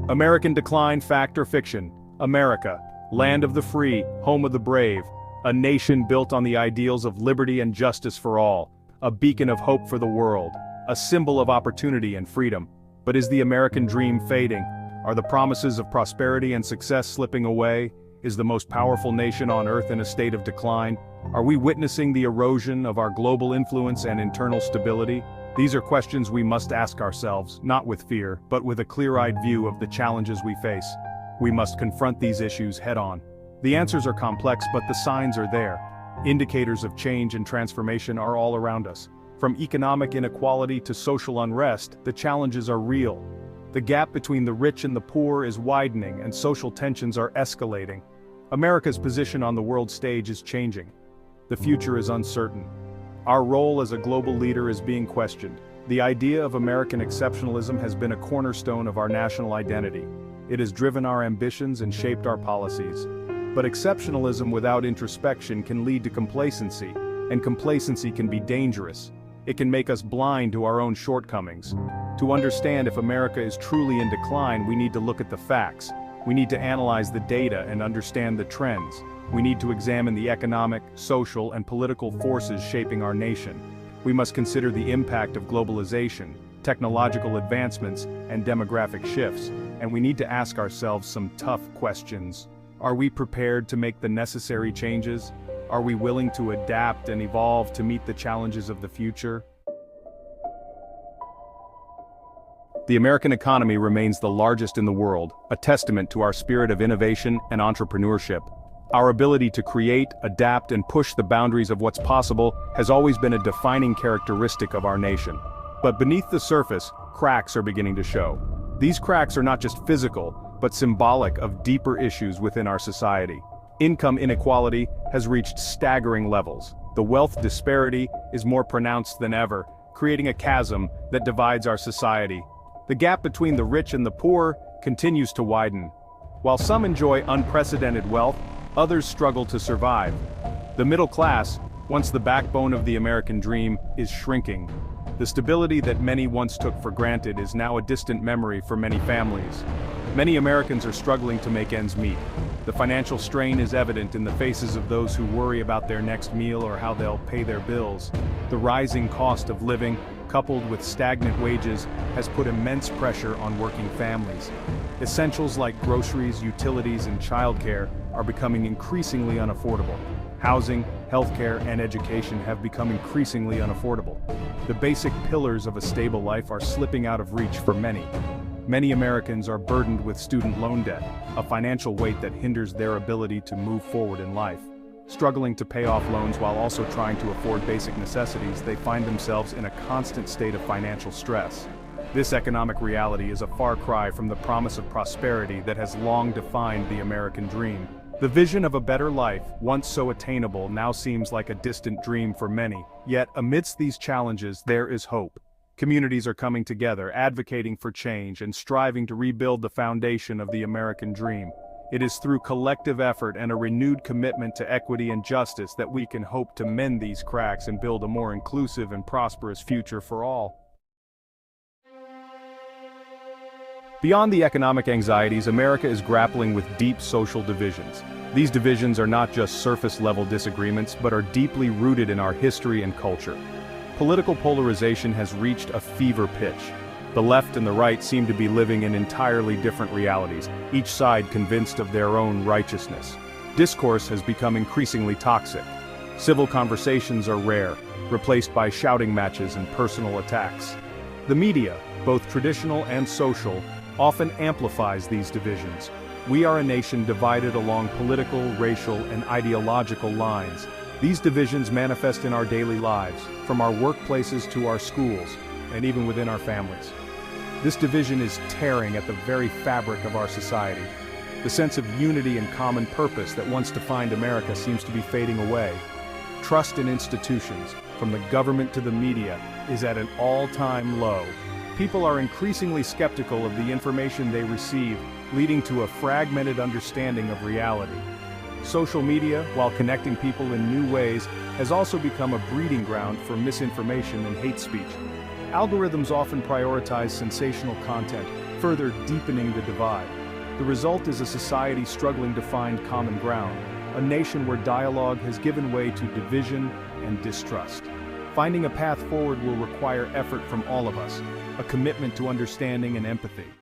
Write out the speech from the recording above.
American decline, fact or fiction? America, land of the free, home of the brave, a nation built on the ideals of liberty and justice for all, a beacon of hope for the world, a symbol of opportunity and freedom. But is the American dream fading? Are the promises of prosperity and success slipping away? Is the most powerful nation on earth in a state of decline? Are we witnessing the erosion of our global influence and internal stability? These are questions we must ask ourselves, not with fear, but with a clear-eyed view of the challenges we face. We must confront these issues head-on. The answers are complex, but the signs are there. Indicators of change and transformation are all around us. From economic inequality to social unrest, the challenges are real. The gap between the rich and the poor is widening, and social tensions are escalating. America's position on the world stage is changing. The future is uncertain. Our role as a global leader is being questioned. The idea of American exceptionalism has been a cornerstone of our national identity. It has driven our ambitions and shaped our policies. But exceptionalism without introspection can lead to complacency, and complacency can be dangerous. It can make us blind to our own shortcomings. To understand if America is truly in decline, we need to look at the facts. We need to analyze the data and understand the trends. We need to examine the economic, social, and political forces shaping our nation. We must consider the impact of globalization, technological advancements, and demographic shifts. And we need to ask ourselves some tough questions. Are we prepared to make the necessary changes? Are we willing to adapt and evolve to meet the challenges of the future? The American economy remains the largest in the world, a testament to our spirit of innovation and entrepreneurship. Our ability to create, adapt, and push the boundaries of what's possible has always been a defining characteristic of our nation. But beneath the surface, cracks are beginning to show. These cracks are not just physical, but symbolic of deeper issues within our society. Income inequality has reached staggering levels. The wealth disparity is more pronounced than ever, creating a chasm that divides our society. The gap between the rich and the poor continues to widen. While some enjoy unprecedented wealth, others struggle to survive. The middle class, once the backbone of the American dream, is shrinking. The stability that many once took for granted is now a distant memory for many families. Many Americans are struggling to make ends meet. The financial strain is evident in the faces of those who worry about their next meal or how they'll pay their bills. The rising cost of living, coupled with stagnant wages, has put immense pressure on working families. Essentials like groceries, utilities, and childcare are becoming increasingly unaffordable. Housing, healthcare, and education have become increasingly unaffordable. The basic pillars of a stable life are slipping out of reach for many. Many Americans are burdened with student loan debt, a financial weight that hinders their ability to move forward in life. Struggling to pay off loans while also trying to afford basic necessities, they find themselves in a constant state of financial stress. This economic reality is a far cry from the promise of prosperity that has long defined the American dream. The vision of a better life, once so attainable, now seems like a distant dream for many. Yet, amidst these challenges, there is hope. Communities are coming together, advocating for change and striving to rebuild the foundation of the American dream. It is through collective effort and a renewed commitment to equity and justice that we can hope to mend these cracks and build a more inclusive and prosperous future for all. Beyond the economic anxieties, America is grappling with deep social divisions. These divisions are not just surface-level disagreements, but are deeply rooted in our history and culture. Political polarization has reached a fever pitch. The left and the right seem to be living in entirely different realities, each side convinced of their own righteousness. Discourse has become increasingly toxic. Civil conversations are rare, replaced by shouting matches and personal attacks. The media, both traditional and social, often amplifies these divisions. We are a nation divided along political, racial, and ideological lines. These divisions manifest in our daily lives, from our workplaces to our schools, and even within our families. This division is tearing at the very fabric of our society. The sense of unity and common purpose that once defined America seems to be fading away. Trust in institutions, from the government to the media, is at an all-time low. People are increasingly skeptical of the information they receive, leading to a fragmented understanding of reality. Social media, while connecting people in new ways, has also become a breeding ground for misinformation and hate speech. Algorithms often prioritize sensational content, further deepening the divide. The result is a society struggling to find common ground, a nation where dialogue has given way to division and distrust. Finding a path forward will require effort from all of us, a commitment to understanding and empathy.